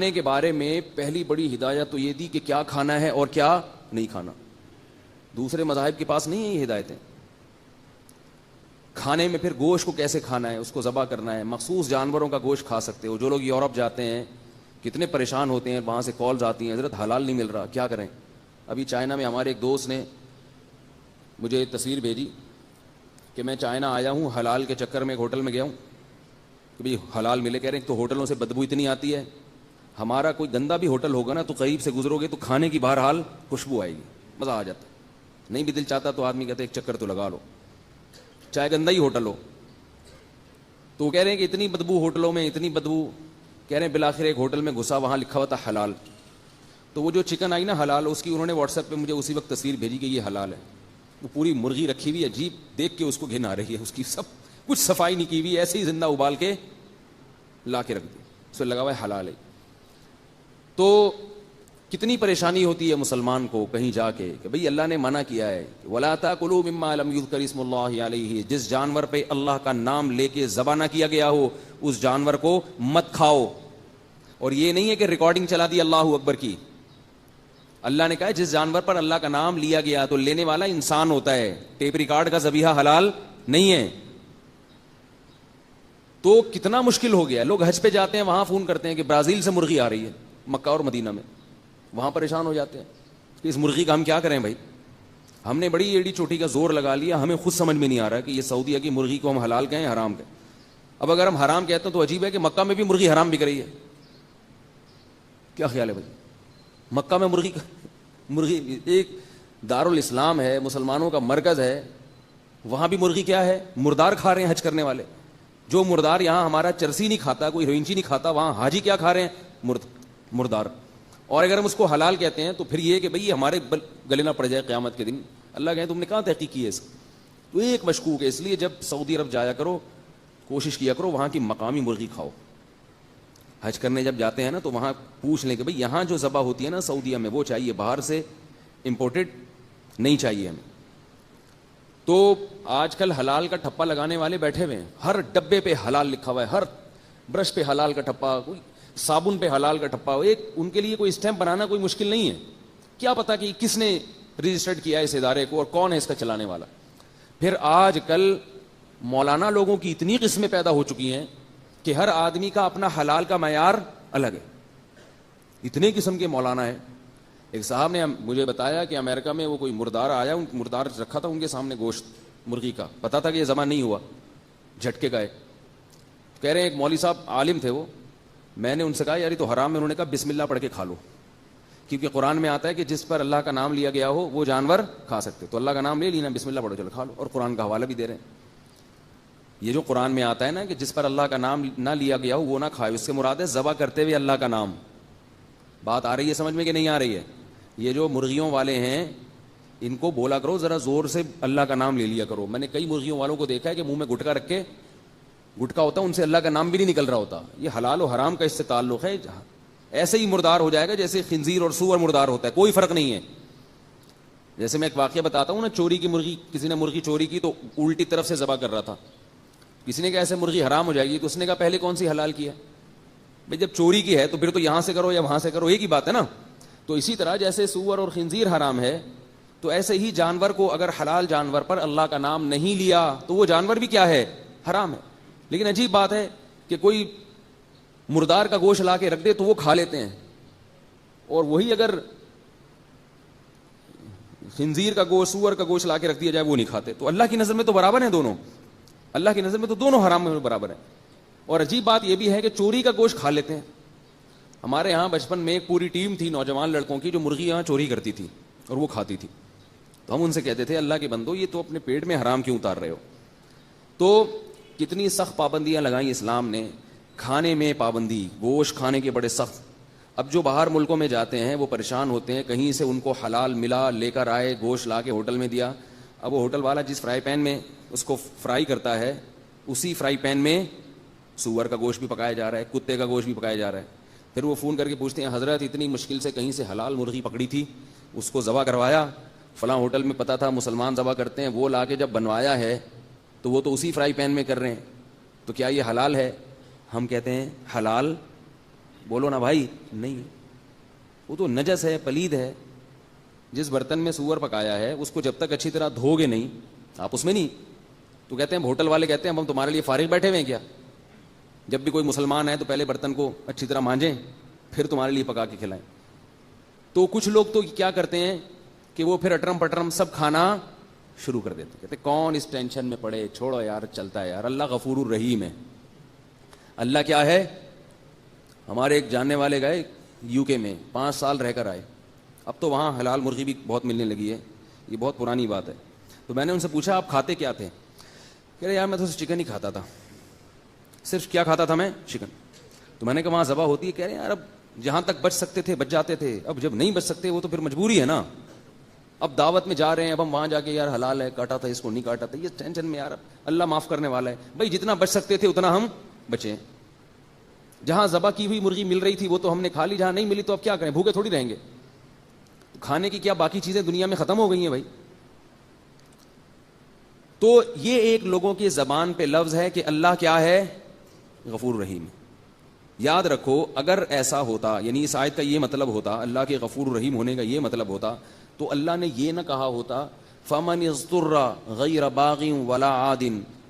کھانے کے بارے میں پہلی بڑی ہدایت تو یہ دی کہ کیا کھانا ہے اور کیا نہیں کھانا. دوسرے مذاہب کے پاس نہیں ہے یہ ہدایتیں. کھانے میں پھر گوشت کو کیسے کھانا ہے, اس کو ذبح کرنا ہے. مخصوص جانوروں کا گوشت کھا سکتے ہو. جو لوگ یورپ جاتے ہیں کتنے پریشان ہوتے ہیں, وہاں سے کالز آتی ہیں حضرت حلال نہیں مل رہا, کیا کریں. ابھی چائنا میں ہمارے ایک دوست نے مجھے تصویر بھیجی کہ میں چائنا آیا ہوں, حلال کے چکر میں ایک ہوٹل میں گیا ہوں کہ بھائی حلال ملے. کہہ رہے ہیں تو ہوٹلوں سے بدبو اتنی آتی ہے, ہمارا کوئی گندا بھی ہوٹل ہوگا نا تو قریب سے گزرو گے تو کھانے کی بہرحال خوشبو آئے گی, مزہ آ جاتا ہے. نہیں بھی دل چاہتا تو آدمی کہتے ایک چکر تو لگا لو, چاہے گندا ہی ہوٹل ہو. تو وہ کہہ رہے ہیں کہ اتنی بدبو ہوٹلوں میں, اتنی بدبو. کہہ رہے ہیں بالآخر ایک ہوٹل میں گھسا, وہاں لکھا ہوا تھا حلال. تو وہ جو چکن آئی نا حلال, اس کی انہوں نے واٹس ایپ پہ مجھے اسی وقت تصویر بھیجی کہ یہ حلال ہے. وہ پوری مرغی رکھی ہوئی عجیب, دیکھ کے اس کو گھن آ رہی ہے, اس کی سب کچھ صفائی نہیں کی ہوئی, ایسے ہی زندہ ابال کے لا کے رکھ دی, اس پہ لگا ہوا ہے حلال ہے. تو کتنی پریشانی ہوتی ہے مسلمان کو کہیں جا کے کہ بھئی اللہ نے منع کیا ہے وَلَا تَأْكُلُوا مِمَّا لَمْ يُذْكَرِ اسْمُ اللَّهِ عَلَيْهِ, جس جانور پہ اللہ کا نام لے کے ذبح نہ کیا گیا ہو اس جانور کو مت کھاؤ. اور یہ نہیں ہے کہ ریکارڈنگ چلا دی اللہ اکبر کی. اللہ نے کہا ہے جس جانور پر اللہ کا نام لیا گیا تو لینے والا انسان ہوتا ہے, ٹیپ ریکارڈ کا ذبیحہ حلال نہیں ہے. تو کتنا مشکل ہو گیا. لوگ حج پہ جاتے ہیں, وہاں فون کرتے ہیں کہ برازیل سے مرغی آ رہی ہے, مکہ اور مدینہ میں, وہاں پریشان ہو جاتے ہیں کہ اس مرغی کا ہم کیا کریں بھائی. ہم نے بڑی ایڑی چوٹی کا زور لگا لیا, ہمیں خود سمجھ میں نہیں آ رہا کہ یہ سعودیہ کی مرغی کو ہم حلال کہیں حرام کہیں. اب اگر ہم حرام کہتے ہیں تو عجیب ہے کہ مکہ میں بھی مرغی حرام بک رہی ہے. کیا خیال ہے بھائی, مکہ میں مرغی ایک دارالاسلام ہے, مسلمانوں کا مرکز ہے, وہاں بھی مرغی کیا ہے, مردار کھا رہے ہیں حج کرنے والے. جو مردار یہاں ہمارا چرسی نہیں کھاتا, کوئی روئنچی نہیں کھاتا, وہاں حاجی کیا کھا رہے ہیں, مردار. اور اگر ہم اس کو حلال کہتے ہیں تو پھر یہ کہ بھئی ہمارے گلے نہ پڑ جائے قیامت کے دن. اللہ کہے تم نے کہاں تحقیق کی ہے اس. تو ایک مشکوک ہے. اس لیے جب سعودی عرب جایا کرو کوشش کیا کرو وہاں کی مقامی مرغی کھاؤ. حج کرنے جب جاتے ہیں نا تو وہاں پوچھ لیں کہ بھئی یہاں جو ذبح ہوتی ہے نا سعودیہ میں وہ چاہیے, باہر سے امپورٹڈ نہیں چاہیے ہمیں. تو آج کل حلال کا ٹھپا لگانے والے بیٹھے ہوئے ہیں, ہر ڈبے پہ حلال لکھا ہوا ہے, ہر برش پہ حلال کا ٹھپا, کوئی صابن پہ حلال کا ٹھپا. ایک ان کے لیے کوئی اسٹیمپ بنانا کوئی مشکل نہیں ہے. کیا پتا کہ کس نے رجسٹرڈ کیا اس ادارے کو اور کون ہے اس کا چلانے والا. پھر آج کل مولانا لوگوں کی اتنی قسمیں پیدا ہو چکی ہیں کہ ہر آدمی کا اپنا حلال کا معیار الگ ہے. اتنے قسم کے مولانا ہیں. ایک صاحب نے مجھے بتایا کہ امریکہ میں وہ کوئی مردار آیا, مردار رکھا تھا ان کے سامنے گوشت مرغی کا, پتا تھا کہ یہ ذبح نہیں ہوا, جھٹکے گئے. کہہ رہے ہیں ایک مولوی صاحب عالم تھے وہ, میں نے ان سے کہا یار یہ تو حرام ہے. انہوں نے کہا بسم اللہ پڑھ کے کھا لو, کیونکہ قرآن میں آتا ہے کہ جس پر اللہ کا نام لیا گیا ہو وہ جانور کھا سکتے. تو اللہ کا نام لے لینا, بسم اللہ پڑھو چلو کھا لو, اور قرآن کا حوالہ بھی دے رہے ہیں. یہ جو قرآن میں آتا ہے نا کہ جس پر اللہ کا نام نہ لیا گیا ہو وہ نہ کھائے, اس سے مراد ہے ذبح کرتے ہوئے اللہ کا نام. بات آ رہی ہے سمجھ میں کہ نہیں آ رہی ہے. یہ جو مرغیوں والے ہیں ان کو بولا کرو ذرا زور سے اللہ کا نام لے لیا کرو. میں نے کئی مرغیوں والوں کو دیکھا ہے کہ منہ میں گٹکا رکھ کے, گٹکا ہوتا ہے ان سے اللہ کا نام بھی نہیں نکل رہا ہوتا. یہ حلال و حرام کا اس سے تعلق ہے. ایسے ہی مردار ہو جائے گا جیسے خنزیر اور سور مردار ہوتا ہے, کوئی فرق نہیں ہے. جیسے میں ایک واقعہ بتاتا ہوں نا, چوری کی مرغی, کسی نے مرغی چوری کی تو الٹی طرف سے ذبح کر رہا تھا. کسی نے کہا ایسے مرغی حرام ہو جائے گی, تو اس نے کہا پہلے کون سی حلال کی ہے بھائی, جب چوری کی ہے تو پھر تو یہاں سے کرو یا وہاں سے کرو, ایک ہی بات ہے نا. تو اسی طرح جیسے سور اور خنزیر حرام ہے تو ایسے ہی جانور کو اگر حلال جانور پر اللہ کا نام نہیں لیا تو وہ جانور بھی کیا ہے, حرام ہے. لیکن عجیب بات ہے کہ کوئی مردار کا گوشت لا کے رکھ دے تو وہ کھا لیتے ہیں, اور وہی اگر خنزیر کا گوشت, سور کا گوشت لا کے رکھ دیا جائے وہ نہیں کھاتے. تو اللہ کی نظر میں تو برابر ہیں دونوں, اللہ کی نظر میں تو دونوں حرام میں برابر ہیں. اور عجیب بات یہ بھی ہے کہ چوری کا گوشت کھا لیتے ہیں. ہمارے یہاں بچپن میں ایک پوری ٹیم تھی نوجوان لڑکوں کی جو مرغی یہاں چوری کرتی تھی اور وہ کھاتی تھی. تو ہم ان سے کہتے تھے اللہ کے بندو یہ تو اپنے پیٹ میں حرام کیوں اتار رہے ہو. تو کتنی سخت پابندیاں لگائیں اسلام نے. کھانے میں پابندی, گوشت کھانے کے بڑے سخت. اب جو باہر ملکوں میں جاتے ہیں وہ پریشان ہوتے ہیں, کہیں سے ان کو حلال ملا, لے کر آئے, گوشت لا کے ہوٹل میں دیا. اب وہ ہوٹل والا جس فرائی پین میں اس کو فرائی کرتا ہے اسی فرائی پین میں سور کا گوشت بھی پکایا جا رہا ہے, کتے کا گوشت بھی پکایا جا رہا ہے. پھر وہ فون کر کے پوچھتے ہیں حضرت اتنی مشکل سے کہیں سے حلال مرغی پکڑی تھی, اس کو ذبح کروایا, فلاں ہوٹل میں پتہ تھا مسلمان ذبح کرتے ہیں, وہ لا کے جب بنوایا ہے تو وہ تو اسی فرائی پین میں کر رہے ہیں, تو کیا یہ حلال ہے؟ ہم کہتے ہیں حلال بولو نا بھائی, نہیں, وہ تو نجس ہے, پلید ہے. جس برتن میں سور پکایا ہے اس کو جب تک اچھی طرح دھو گے نہیں, آپ اس میں نہیں, تو کہتے ہیں ہوٹل والے کہتے ہیں ہم تمہارے لیے فارغ بیٹھے ہوئے ہیں کیا, جب بھی کوئی مسلمان ہے تو پہلے برتن کو اچھی طرح مانجیں پھر تمہارے لیے پکا کے کھلائیں. تو کچھ لوگ تو کیا کرتے ہیں کہ وہ پھر اٹرم پٹرم سب کھانا شروع کر دیتے, کہتے کون اس ٹینشن میں پڑے, چھوڑو یار, چلتا ہے یار, اللہ غفور الرحیم ہے. اللہ کیا ہے, ہمارے ایک جاننے والے گئے یو کے میں 5 سال رہ کر آئے, اب تو وہاں حلال مرغی بھی بہت ملنے لگی ہے, یہ بہت پرانی بات ہے. تو میں نے ان سے پوچھا آپ کھاتے کیا تھے, کہہ رہے یار میں تو چکن ہی کھاتا تھا, صرف کیا کھاتا تھا میں, چکن. تو میں نے کہا وہاں ذبح ہوتی ہے, کہہ رہے یار اب جہاں تک بچ سکتے تھے بچ جاتے تھے, اب جب نہیں بچ سکتے وہ تو پھر مجبوری ہے نا, اب دعوت میں جا رہے ہیں, اب ہم وہاں جا کے یار حلال ہے, کاٹا تھا اس کو نہیں کاٹا تھا, یہ ٹینشن میں یار, اللہ معاف کرنے والا ہے. بھائی جتنا بچ سکتے تھے اتنا ہم بچیں, جہاں ذبح کی ہوئی مرغی مل رہی تھی وہ تو ہم نے کھا لی, جہاں نہیں ملی تو اب کیا کریں, بھوکے تھوڑی رہیں گے. کھانے کی کیا باقی چیزیں دنیا میں ختم ہو گئی ہیں بھائی. تو یہ ایک لوگوں کی زبان پہ لفظ ہے کہ اللہ کیا ہے, غفور رحیم. یاد رکھو اگر ایسا ہوتا, یعنی اس آیت کا یہ مطلب ہوتا, اللہ کے غفور رحیم ہونے کا یہ مطلب ہوتا, تو اللہ نے یہ نہ کہا ہوتا فمن اضطر غیر باغ ولا عاد,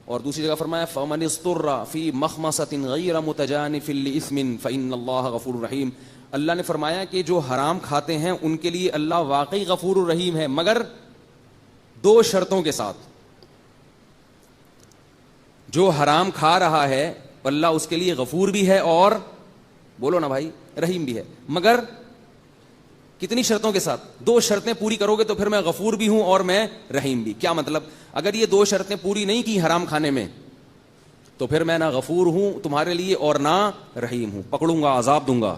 اور دوسری جگہ فرمایا فمن اضطر فی مخمصۃ غیر متجانف لإثم فإن اللہ غفور رحیم. اللہ نے فرمایا کہ جو حرام کھاتے ہیں ان کے لیے اللہ واقعی غفور الرحیم ہے, مگر 2 شرطوں کے ساتھ. جو حرام کھا رہا ہے اللہ اس کے لیے غفور بھی ہے اور بولو نا بھائی رحیم بھی ہے, مگر کتنی شرطوں کے ساتھ, 2 شرطیں پوری کرو گے تو پھر میں غفور بھی ہوں اور میں رحیم بھی. کیا مطلب, اگر یہ 2 شرطیں پوری نہیں کی حرام کھانے میں تو پھر میں نہ غفور ہوں تمہارے لیے اور نہ رحیم ہوں, پکڑوں گا, عذاب دوں گا.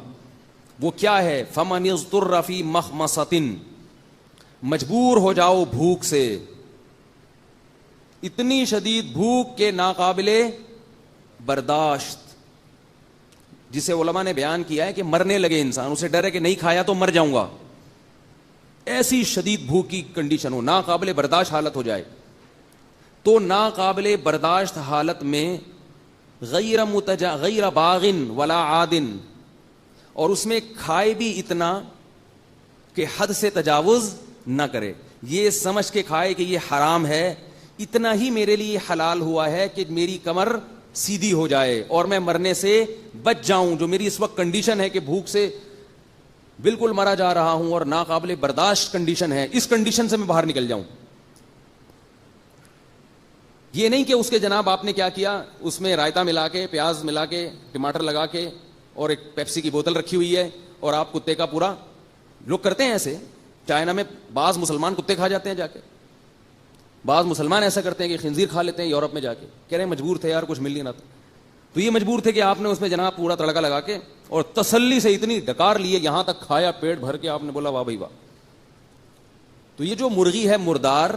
وہ کیا ہے, فمن اضطر فی مخمصۃ, مجبور ہو جاؤ بھوک سے, اتنی شدید بھوک کے ناقابل برداشت, جسے علماء نے بیان کیا ہے کہ مرنے لگے انسان, اسے ڈر ہے کہ نہیں کھایا تو مر جاؤں گا, ایسی شدید بھوک کی کنڈیشن ہو, ناقابل برداشت حالت ہو جائے. تو ناقابل برداشت حالت میں غیر باغ ولا عاد, اور اس میں کھائے بھی اتنا کہ حد سے تجاوز نہ کرے, یہ سمجھ کے کھائے کہ یہ حرام ہے, اتنا ہی میرے لیے حلال ہوا ہے کہ میری کمر سیدھی ہو جائے اور میں مرنے سے بچ جاؤں, جو میری اس وقت کنڈیشن ہے کہ بھوک سے بالکل مرا جا رہا ہوں اور ناقابل برداشت کنڈیشن ہے, اس کنڈیشن سے میں باہر نکل جاؤں. یہ نہیں کہ اس کے جناب آپ نے کیا کیا, اس میں رائتا ملا کے, پیاز ملا کے, ٹماٹر لگا کے اور ایک پیپسی کی بوتل رکھی ہوئی ہے اور آپ کتے کا پورا, لوگ کرتے ہیں ایسے, چائنا میں بعض مسلمان کتے کھا جاتے ہیں جا کے, بعض مسلمان ایسا کرتے ہیں کہ خنزیر کھا لیتے ہیں یورپ میں جا کے, کہہ رہے ہیں مجبور تھے یار, کچھ مل نہیں رہا تھا. تو یہ مجبور تھے کہ آپ نے اس میں جناب پورا تڑکا لگا کے اور تسلی سے اتنی ڈکار لیے, یہاں تک کھایا پیٹ بھر کے, آپ نے بولا واہ بھائی واہ. تو یہ جو مرغی ہے مردار,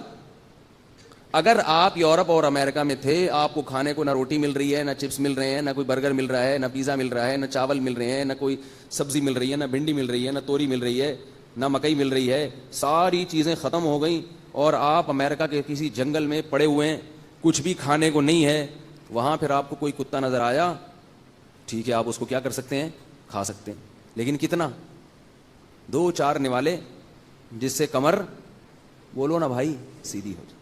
اگر آپ یورپ اور امریکہ میں تھے, آپ کو کھانے کو نہ روٹی مل رہی ہے, نہ چپس مل رہے ہیں, نہ کوئی برگر مل رہا ہے, نہ پیزا مل رہا ہے, نہ چاول مل رہے ہیں, نہ کوئی سبزی مل رہی ہے, نہ بھنڈی مل رہی ہے, نہ توری مل رہی ہے, نہ مکئی مل رہی ہے, ساری چیزیں ختم ہو گئیں, اور آپ امریکہ کے کسی جنگل میں پڑے ہوئے ہیں, کچھ بھی کھانے کو نہیں ہے, وہاں پھر آپ کو کوئی کتا نظر آیا, ٹھیک ہے آپ اس کو کیا کر سکتے ہیں, کھا سکتے ہیں, لیکن کتنا, 2-4 نوالے, جس سے کمر بولو نا بھائی سیدھی ہو جائے.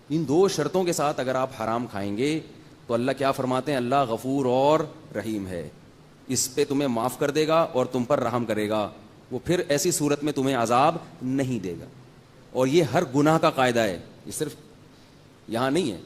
ان 2 شرطوں کے ساتھ اگر آپ حرام کھائیں گے تو اللہ کیا فرماتے ہیں, اللہ غفور اور رحیم ہے, اس پہ تمہیں معاف کر دے گا اور تم پر رحم کرے گا, وہ پھر ایسی صورت میں تمہیں عذاب نہیں دے گا. اور یہ ہر گناہ کا قاعدہ ہے, یہ صرف یہاں نہیں ہے,